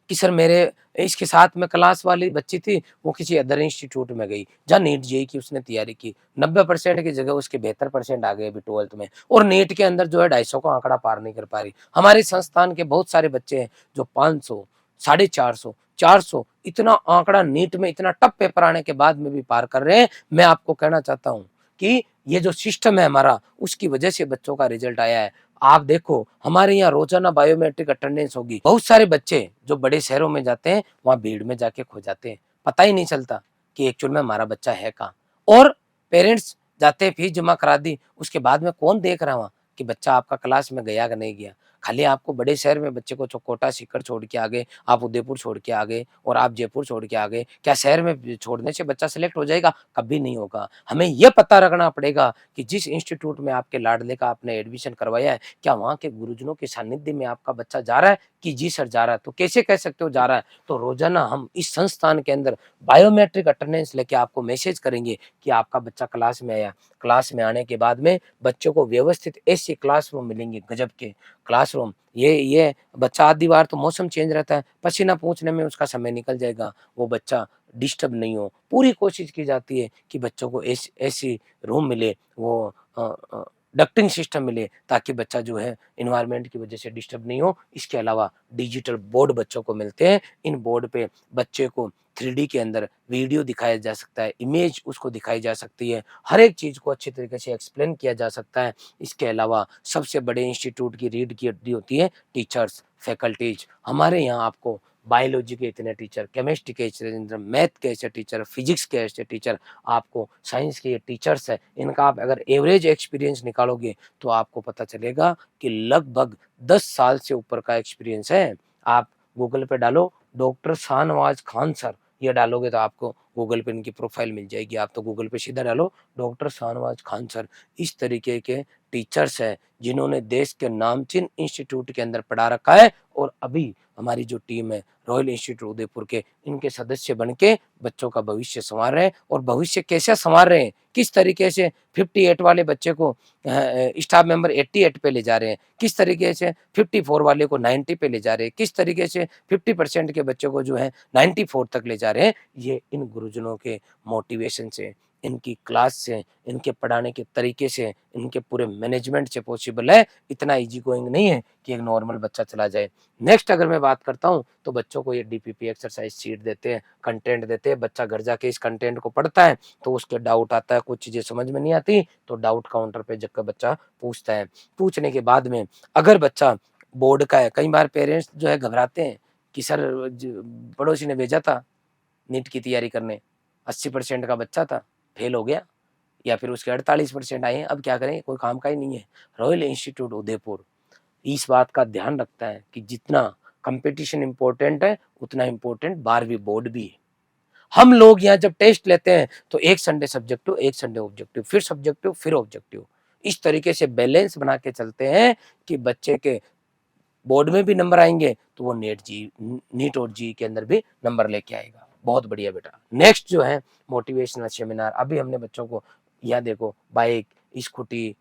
कि सर मेरे इसके साथ में क्लास वाली बच्ची थी, वो किसी अदर इंस्टीट्यूट में गई जहाँ नीट जेई की उसने तैयारी की, 90% की जगह उसके 72% आ गए अभी 12th में, और नीट के अंदर जो है 250 का आंकड़ा पार नहीं कर पा रही। हमारे संस्थान के बहुत सारे बच्चे हैं जो 500, 450, 400 इतना आंकड़ा नीट में इतना टफ पेपर आने के बाद में भी पार कर रहे हैं। मैं आपको कहना चाहता हूँ कि ये जो सिस्टम है हमारा, उसकी वजह से बच्चों का रिजल्ट आया है। आप देखो, हमारे यहाँ रोजाना बायोमेट्रिक अटेंडेंस होगी। बहुत सारे बच्चे जो बड़े शहरों में जाते हैं वहां भीड़ में जाके खो जाते हैं, पता ही नहीं चलता कि एक्चुअल में हमारा बच्चा है कहाँ। और पेरेंट्स जाते हैं, फीस जमा करा दी, उसके बाद में कौन देख रहा वहाँ कि बच्चा आपका क्लास में गया कि नहीं गया। खाली आपको बड़े शहर में बच्चे को कोटा सीकर छोड़ के आ गए, आप उदयपुर छोड़ के आ गए और आप जयपुर छोड़ के आ गए, क्या शहर में छोड़ने से बच्चा सिलेक्ट हो जाएगा? कभी नहीं होगा। हमें यह पता रखना पड़ेगा कि जिस इंस्टीट्यूट में आपके लाडले का आपने एडमिशन करवाया है, क्या वहाँ के गुरुजनों के सानिध्य में आपका बच्चा जा रहा है? कि जी सर जा रहा है। तो कैसे कह सकते हो जा रहा है? तो रोजाना हम इस संस्थान के अंदर बायोमेट्रिक अटेंडेंस लेके आपको मैसेज करेंगे कि आपका बच्चा क्लास में आया। क्लास में आने के बाद में बच्चों को व्यवस्थित ऐसे क्लासरूम मिलेंगे, गजब के क्लासरूम। ये बच्चा आधी बार तो मौसम चेंज रहता है, पसीना पोंछने में उसका समय निकल जाएगा, वो बच्चा डिस्टर्ब नहीं हो। पूरी कोशिश की जाती है कि बच्चों को ऐसी रूम मिले, वो डक्टिंग सिस्टम मिले, ताकि बच्चा जो है इन्वायरमेंट की वजह से डिस्टर्ब नहीं हो। इसके अलावा डिजिटल बोर्ड बच्चों को मिलते हैं। इन बोर्ड पे बच्चे को 3D के अंदर वीडियो दिखाया जा सकता है, इमेज उसको दिखाई जा सकती है, हर एक चीज़ को अच्छी तरीके से एक्सप्लेन किया जा सकता है। इसके अलावा सबसे बड़े इंस्टीट्यूट की रीढ़ की हड्डी होती है टीचर्स, फैकल्टीज। हमारे यहाँ आपको बायोलॉजी के इतने टीचर, केमिस्ट्री के इतने, मैथ के ऐसे टीचर, फिजिक्स के ऐसे टीचर, आपको साइंस के ये टीचर्स है, इनका आप अगर एवरेज एक्सपीरियंस निकालोगे तो आपको पता चलेगा कि लगभग 10 साल से ऊपर का एक्सपीरियंस है। आप गूगल पे डालो डॉक्टर शाहनवाज खान सर, ये डालोगे तो आपको गूगल पे इनकी प्रोफाइल मिल जाएगी। आप तो गूगल पे सीधा डालो डॉक्टर शाहनवाज खान सर। इस तरीके के टीचर्स हैं जिन्होंने देश के नामचीन इंस्टीट्यूट के अंदर पढ़ा रखा है, और अभी हमारी जो टीम है रॉयल इंस्टीट्यूट उदयपुर के, इनके सदस्य बन के बच्चों का भविष्य संवार रहे हैं। और भविष्य कैसे संवार रहे हैं, किस तरीके से 58 वाले बच्चे को स्टाफ मेंबर 88 पे ले जा रहे हैं, किस तरीके से 54 वाले को 90 पे ले जा रहे हैं, किस तरीके से 50% के बच्चों को जो है 94 तक ले जा रहे हैं, ये इन गुरुजनों के मोटिवेशन से, इनकी क्लास से, इनके पढ़ाने के तरीके से, इनके पूरे मैनेजमेंट से पॉसिबल है। इतना इजी गोइंग नहीं है कि एक नॉर्मल बच्चा चला जाए। नेक्स्ट अगर मैं बात करता हूँ तो बच्चों को ये डीपीपी एक्सरसाइज शीट देते हैं, कंटेंट देते हैं। बच्चा घर जाके इस कंटेंट को पढ़ता है तो उसके डाउट आता है, कुछ चीजें समझ में नहीं आती तो डाउट काउंटर पे जाकर बच्चा पूछता है। पूछने के बाद में अगर बच्चा बोर्ड का है, कई बार पेरेंट्स जो है घबराते हैं कि सर पड़ोसी ने भेजा था नीट की तैयारी करने, 80% का बच्चा था, फेल हो गया, या फिर उसके 48% आए हैं, अब क्या करें, कोई काम का ही नहीं है। रॉयल इंस्टीट्यूट उदयपुर इस बात का ध्यान रखता है कि जितना कंपटीशन इंपॉर्टेंट है, उतना इंपॉर्टेंट 12वीं बोर्ड भी है। हम लोग यहाँ जब टेस्ट लेते हैं तो एक संडे सब्जेक्टिव, एक संडे ऑब्जेक्टिव, फिर सब्जेक्टिव, फिर ऑब्जेक्टिव, इस तरीके से बैलेंस बना के चलते हैं कि बच्चे के बोर्ड में भी नंबर आएंगे तो वो नीट और जी के अंदर भी नंबर लेके आएगा। बहुत बढ़िया बेटा। नेक्स्ट जो है मोटिवेशनल सेमिनार। अभी हमने बच्चों को यहाँ देखो बाइक, स्कूटी,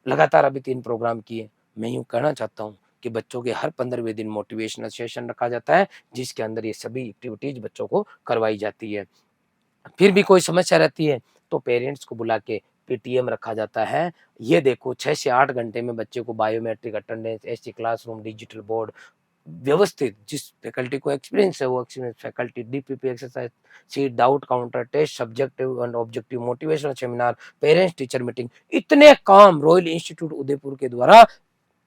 लगातार अभी 3 प्रोग्राम किए। मैं यूं कहना चाहता हूँ कि बच्चों के हर 15वें दिन मोटिवेशनल सेशन रखा जाता है, जिसके अंदर ये सभी एक्टिविटीज बच्चों को करवाई जाती है। फिर भी कोई समस्या रहती है तो पेरेंट्स को बुला के पीटीएम रखा जाता है। ये देखो 6 से 8 घंटे में बच्चे को biometric attendance, AC classroom, digital board, व्यवस्थित, जिस फैकल्टी को एक्सपीरियंस है वो experience faculty, DPP exercise sheet, doubt counter, test, subjective and objective, motivational seminar, parents teacher meeting, इतने काम रॉयल इंस्टीट्यूट उदयपुर के द्वारा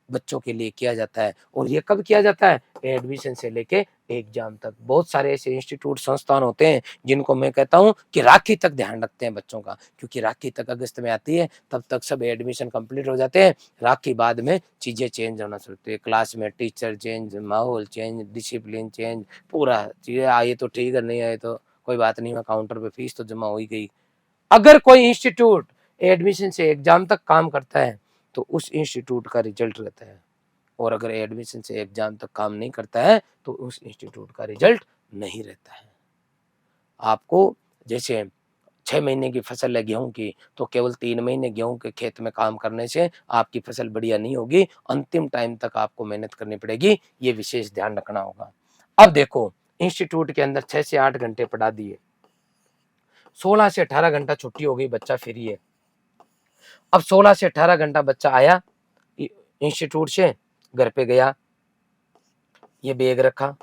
बच्चों के लिए किया जाता है। और ये कब किया जाता है? एडमिशन से लेके एग्जाम तक। बहुत सारे ऐसे इंस्टीट्यूट संस्थान होते हैं जिनको मैं कहता हूँ कि राखी तक ध्यान रखते हैं बच्चों का, क्योंकि राखी तक अगस्त में आती है, तब तक सब एडमिशन कंप्लीट हो जाते हैं। राखी बाद में चीजें चेंज होना शुरू होती है, क्लास में टीचर चेंज, माहौल चेंज, डिसिप्लिन चेंज, पूरा चीजें आए तो ठीक है, नहीं आए तो कोई बात नहीं, मैं काउंटर पे फीस तो जमा हो ही गई। अगर कोई इंस्टीट्यूट एडमिशन से एग्जाम तक काम करता है तो उस इंस्टीट्यूट का रिजल्ट रहता है, और अगर एडमिशन से एग्जाम तक काम नहीं करता है तो उस इंस्टीट्यूट का रिजल्ट नहीं रहता है। आपको जैसे 6 महीने की फसल है गेहूं की, तो केवल 3 महीने गेहूं के खेत में काम करने से आपकी फसल बढ़िया नहीं होगी, अंतिम टाइम तक आपको मेहनत करनी पड़ेगी। ये विशेष ध्यान रखना होगा। अब देखो इंस्टीट्यूट के अंदर 6 से 8 घंटे पढ़ा दिए, 16 से 18 घंटा छुट्टी हो गई, बच्चा फ्री है। अब 16 से 18 घंटा बच्चा आया इंस्टीट्यूट से, घर पे गया, ये बैग रखा,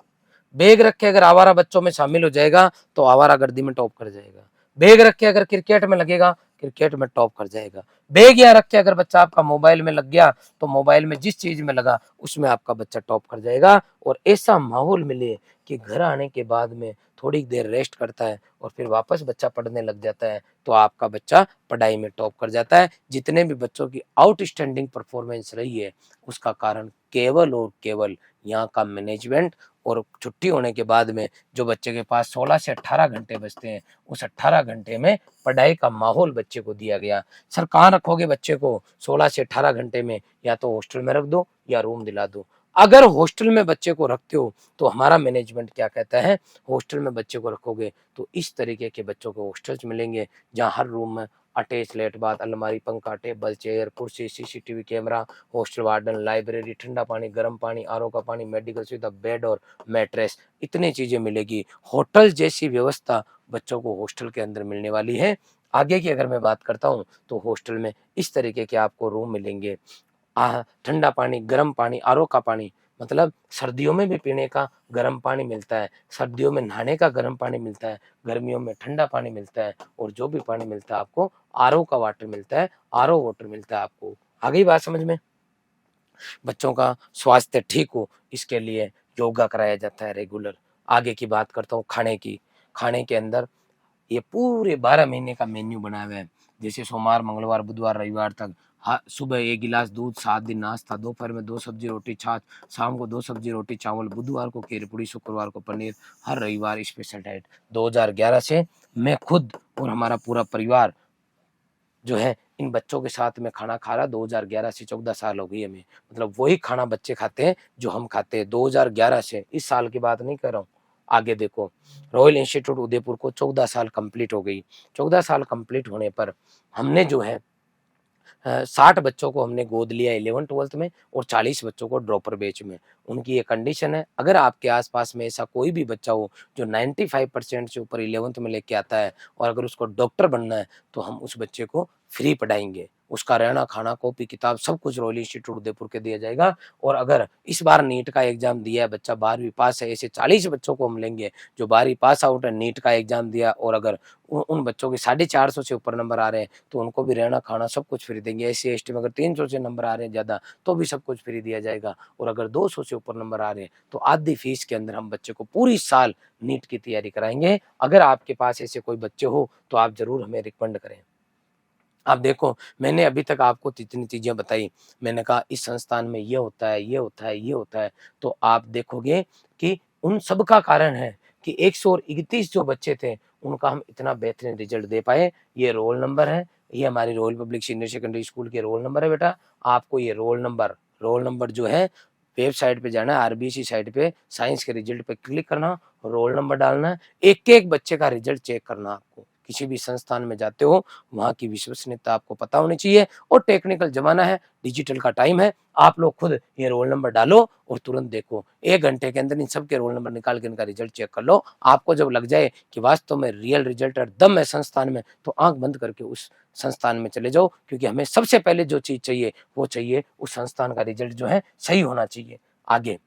बैग रख के अगर आवारा बच्चों में शामिल हो जाएगा तो आवारा गर्दी में टॉप कर जाएगा। बैग रख के अगर क्रिकेट में लगेगा, क्रिकेट में टॉप कर जाएगा। बैग यहाँ रख के अगर बच्चा आपका मोबाइल में लग गया तो मोबाइल में जिस चीज में लगा उसमें आपका बच्चा टॉप कर जाएगा। और ऐसा माहौल मिले कि घर आने के बाद में थोड़ी देर रेस्ट करता है और फिर वापस बच्चा पढ़ने लग जाता है तो आपका बच्चा पढ़ाई में टॉप कर जाता है। जितने भी बच्चों की आउटस्टैंडिंग परफॉर्मेंस रही है उसका कारण केवल और केवल यहाँ का मैनेजमेंट, और छुट्टी होने के बाद में जो बच्चे के पास 16 से 18 घंटे बचते हैं उस 18 घंटे में पढ़ाई का माहौल बच्चे को दिया गया। सर कहाँ रखोगे बच्चे को 16 से 18 घंटे में? या तो हॉस्टल में रख दो या रूम दिला दो। अगर हॉस्टल में बच्चे को रखते हो तो हमारा मैनेजमेंट क्या कहता है, हॉस्टल में बच्चे को रखोगे तो इस तरीके के बच्चों को हॉस्टल्स मिलेंगे जहाँ हर रूम में अटैच लेट बाथ, अलमारी, पंखा, टेबल, चेयर, कुर्सी, CCTV camera, hostel warden, library, ठंडा पानी, गर्म पानी, आरओ का पानी, मेडिकल सुविधा, बेड और मैट्रेस, इतनी चीजें मिलेगी। होटल जैसी व्यवस्था बच्चों को हॉस्टल के अंदर मिलने वाली है। आगे की अगर मैं बात करता हूँ तो हॉस्टल में इस तरीके के आपको रूम मिलेंगे, ठंडा पानी, गर्म पानी, आरओ का पानी, मतलब सर्दियों में भी पीने का गर्म पानी मिलता है, सर्दियों में नहाने का गर्म पानी मिलता है, गर्मियों में ठंडा पानी मिलता है, और जो भी पानी मिलता है आपको आरओ का वाटर मिलता है, आरओ वाटर मिलता है आपको। आ गई बात समझ में? बच्चों का स्वास्थ्य ठीक हो इसके लिए योगा कराया जाता है रेगुलर। आगे की बात करता हूँ खाने की। खाने के अंदर ये पूरे 12 महीने का मेन्यू बना हुआ है। जैसे सोमवार, मंगलवार, बुधवार, रविवार तक सुबह 1 गिलास दूध, 7 दिन नाश्ता, दोपहर में 2 सब्जी रोटी छाछ, शाम को 2 सब्जी रोटी चावल, बुधवार को खीर पूड़ी, शुक्रवार को पनीर, हर रविवार स्पेशल डाइट। 2011 से मैं खुद और हमारा पूरा परिवार जो है इन बच्चों के साथ में खाना खा रहा। 2011 से 14 साल हो गई हमें, मतलब वही खाना बच्चे खाते हैं जो हम खाते हैं। 2011 से, इस साल की बात नहीं कर रहा हूँ। आगे देखो रॉयल इंस्टीट्यूट उदयपुर को 14 साल कंप्लीट हो गई। 14 साल कंप्लीट होने पर हमने जो है 60 बच्चों को हमने गोद लिया 11-12 में और 40 बच्चों को ड्रॉपर बैच में। उनकी ये कंडीशन है, अगर आपके आसपास में ऐसा कोई भी बच्चा हो जो 95% से ऊपर 11th में लेके आता है और अगर उसको डॉक्टर बनना है तो हम उस बच्चे को फ्री पढ़ाएंगे। उसका रहना, खाना, कॉपी किताब सब कुछ रॉयल इंस्टीट्यूट उदयपुर के दिया जाएगा। और अगर इस बार नीट का एग्जाम दिया है बच्चा, 12वीं पास है, ऐसे 40 बच्चों को हम लेंगे जो 12वीं पास आउट है, नीट का एग्जाम दिया, और अगर उन बच्चों के 450 से ऊपर नंबर आ रहे हैं तो उनको भी रहना, खाना सब कुछ फ्री देंगे। एससी एसटी में अगर 300 से नंबर आ रहे हैं ज़्यादा तो भी सब कुछ फ्री दिया जाएगा। और अगर 200 से ऊपर नंबर आ रहे हैं तो आधी फीस के अंदर हम बच्चे को पूरी साल नीट की तैयारी कराएंगे। अगर आपके पास ऐसे कोई बच्चे हो तो आप जरूर हमें रिकमेंड करें। आप देखो, मैंने अभी तक आपको जितनी चीज़ें बताई, मैंने कहा इस संस्थान में ये होता है, ये होता है, ये होता है, तो आप देखोगे कि उन सब का कारण है कि 131 जो बच्चे थे, उनका हम इतना बेहतरीन रिज़ल्ट दे पाए। ये रोल नंबर है, ये हमारी royal public senior secondary school के रोल नंबर है बेटा। आपको ये रोल नंबर जो है वेबसाइट पे जाना है, आरबीएसई साइट पे साइंस के रिज़ल्ट पे क्लिक करना, रोल नंबर डालना है, एक-एक बच्चे का रिज़ल्ट चेक करना आपको। किसी भी संस्थान में जाते हो, वहाँ की विश्वसनीयता आपको पता होनी चाहिए और टेक्निकल ज़माना है, डिजिटल का टाइम है। आप लोग खुद ये रोल नंबर डालो और तुरंत देखो। 1 घंटे के अंदर इन सबके रोल नंबर निकाल के इनका रिज़ल्ट चेक कर लो। आपको जब लग जाए कि वास्तव में रियल रिज़ल्ट और दम है संस्थान में, तो आँख बंद करके उस संस्थान में चले जाओ, क्योंकि हमें सबसे पहले जो चीज़ चाहिए, वो चाहिए उस संस्थान का रिज़ल्ट जो है सही होना चाहिए। आगे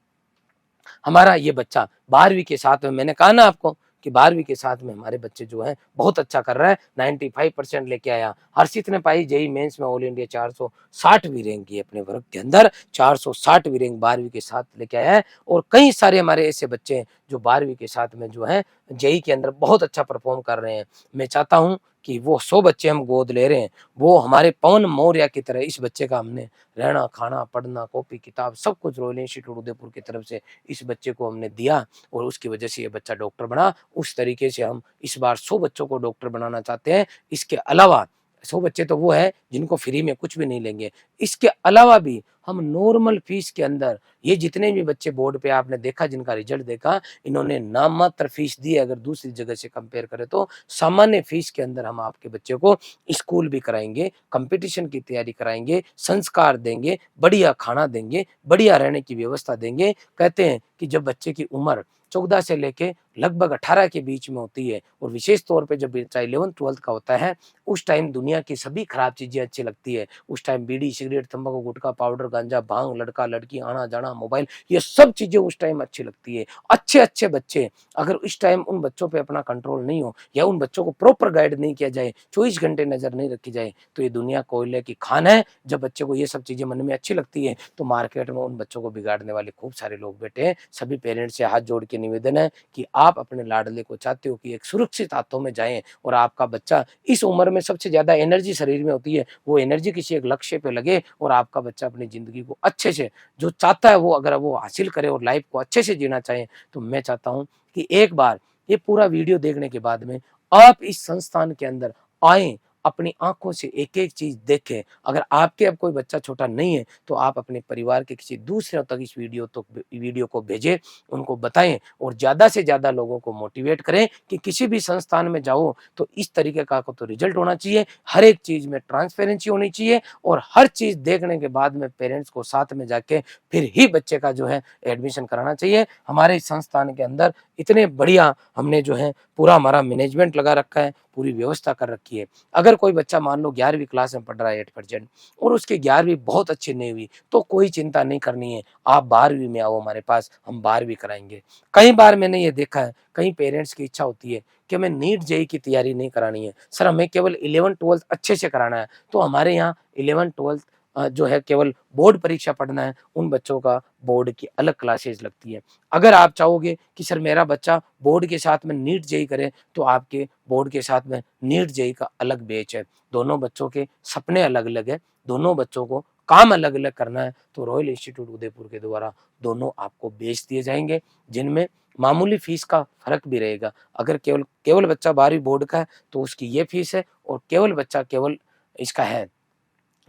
हमारा ये बच्चा 12वीं के साथ में, मैंने कहा ना आपको कि 12वीं के साथ में हमारे बच्चे जो हैं बहुत अच्छा कर रहा है, 95% लेके आया। हर्षित ने पाई जेईई मेंस में ऑल इंडिया 460वीं रैंक की अपने वर्ग के अंदर, 460वीं रैंक 12वीं के साथ लेके आया है। और कई सारे हमारे ऐसे बच्चे हैं जो 12वीं के साथ में जो हैं जेईई के अंदर बहुत अच्छा परफॉर्म कर रहे हैं। मैं चाहता हूँ कि वो 100 बच्चे हम गोद ले रहे हैं, वो हमारे पवन मौर्य की तरह इस बच्चे का हमने रहना, खाना, पढ़ना, कॉपी, किताब सब कुछ रॉयल इंस्टीट्यूट उदयपुर की तरफ से इस बच्चे को हमने दिया और उसकी वजह से ये बच्चा डॉक्टर बना। उस तरीके से हम इस बार 100 बच्चों को डॉक्टर बनाना चाहते हैं। इसके अलावा 100 बच्चे तो वो हैं जिनको फ्री में कुछ भी नहीं लेंगे। इसके अलावा भी हम नॉर्मल फीस के अंदर ये जितने भी बच्चे बोर्ड पे आपने देखा जिनका रिजल्ट देखा, इन्होंने नाममात्र फीस दी है अगर दूसरी जगह से कंपेयर करें तो। सामान्य फीस के अंदर हम आपके बच्चे को स्कूल भी कराएँगे, कंपटीशन की तैयारी कराएँगे, संस्कार देंगे, बढ़िया खाना देंगे, बढ़िया रहने की व्यवस्था देंगे। कहते हैं कि जब बच्चे की उम्र 14 से लेके लगभग 18 के बीच में होती है और विशेष तौर पे जब बच्चा 11th-12th का होता है, उस टाइम दुनिया की सभी खराब चीज़ें अच्छी लगती है। उस टाइम बीड़ी, सिगरेट, तम्बाकू, गुटखा, पाउडर, गांजा, भांग, लड़का-लड़की, आना-जाना, मोबाइल, ये सब चीज़ें उस टाइम अच्छी लगती है। अच्छे-अच्छे बच्चे अगर उस टाइम उन बच्चों पे अपना कंट्रोल नहीं हो या उन बच्चों को प्रॉपर गाइड नहीं किया जाए, 24 घंटे नज़र नहीं रखी जाए, तो ये दुनिया कोयले की खान है। जब बच्चे को ये सब चीज़ें मन में अच्छी लगती है, तो मार्केट में उन बच्चों को बिगाड़ने वाले खूब सारे लोग बैठे हैं। सभी पेरेंट्स से हाथ जोड़ के निवेदन है कि आप अपने लाडले को चाहते हो कि एक सुरक्षित हाथों में जाए और आपका बच्चा इस उम्र में सबसे ज़्यादा एनर्जी शरीर में होती है, वो एनर्जी किसी एक लक्ष्य पे लगे और आपका बच्चा अपनी ज़िंदगी को अच्छे से जो चाहता है वो अगर वो हासिल करे और लाइफ को अच्छे से जीना चाहे, तो मैं चाहता हूँ कि एक बार ये पूरा वीडियो देखने के बाद में आप इस संस्थान के अंदर आएँ, अपनी आँखों से एक-एक चीज़ देखें। अगर आपके अब कोई बच्चा छोटा नहीं है, तो आप अपने परिवार के किसी दूसरे तक इस वीडियो को भेजें, उनको बताएँ और ज़्यादा से ज़्यादा लोगों को मोटिवेट करें कि किसी भी संस्थान में जाओ, तो इस तरीके का तो रिज़ल्ट होना चाहिए, हर एक चीज़ में ट्रांसपेरेंसी होनी चाहिए और हर चीज़ देखने के बाद में पेरेंट्स को साथ में जाके फिर ही बच्चे का जो है एडमिशन कराना चाहिए। हमारे इस संस्थान के अंदर इतने बढ़िया हमने जो है पूरा हमारा मैनेजमेंट लगा रखा है, पूरी व्यवस्था कर रखी है। अगर कोई बच्चा मान लो 11वीं क्लास में पढ़ रहा है एट प्रेजेंट और उसकी 11वीं बहुत अच्छी नहीं हुई, तो कोई चिंता नहीं करनी है। आप 12वीं में आओ हमारे पास, हम 12वीं कराएँगे। कई बार मैंने ये देखा है, कई पेरेंट्स की इच्छा होती है कि हमें नीट जेईई की तैयारी नहीं करानी है। सर हमें केवल 11th-12th अच्छे से कराना है। तो हमारे यहाँ 11th-12th जो है केवल बोर्ड परीक्षा पढ़ना है, उन बच्चों का बोर्ड की अलग क्लासेस लगती है। अगर आप चाहोगे कि सर मेरा बच्चा बोर्ड के साथ में नीट जेईई करे, तो आपके बोर्ड के साथ में नीट जेईई का अलग बैच है। दोनों बच्चों के सपने अलग-अलग है, दोनों बच्चों को काम अलग-अलग करना है, तो रॉयल इंस्टीट्यूट उदयपुर के द्वारा दोनों आपको बैच दिए जाएँगे, जिनमें मामूली फीस का फ़र्क भी रहेगा। अगर केवल केवल बच्चा 12वीं बोर्ड का है, तो उसकी ये फीस है और केवल बच्चा केवल इसका है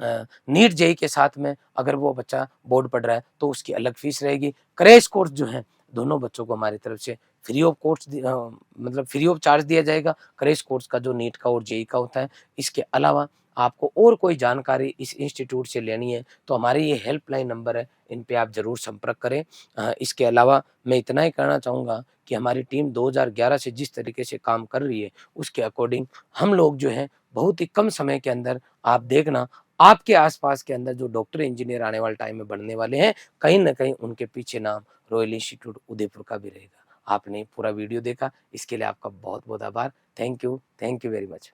नीट जेईई के साथ में अगर वो बच्चा बोर्ड पढ़ रहा है तो उसकी अलग फीस रहेगी। क्रैश कोर्स जो है दोनों बच्चों को हमारी तरफ से मतलब फ्री ऑफ चार्ज दिया जाएगा। क्रैश कोर्स का जो नीट का और जेईई का होता है। इसके अलावा आपको और कोई जानकारी इस इंस्टीट्यूट से लेनी है तो हमारे ये हेल्पलाइन नंबर है, इन पे आप ज़रूर संपर्क करें। इसके अलावा मैं इतना ही कहना चाहूँगा कि हमारी टीम 2011 से जिस तरीके से काम कर रही है उसके अकॉर्डिंग हम लोग जो है बहुत ही कम समय के अंदर आप देखना आपके आस-पास के अंदर जो डॉक्टर, इंजीनियर आने वाले टाइम में बनने वाले हैं, कहीं न कहीं उनके पीछे नाम रॉयल इंस्टीट्यूट उदयपुर का भी रहेगा। आपने पूरा वीडियो देखा, इसके लिए आपका बहुत-बहुत आभार। Thank you very much.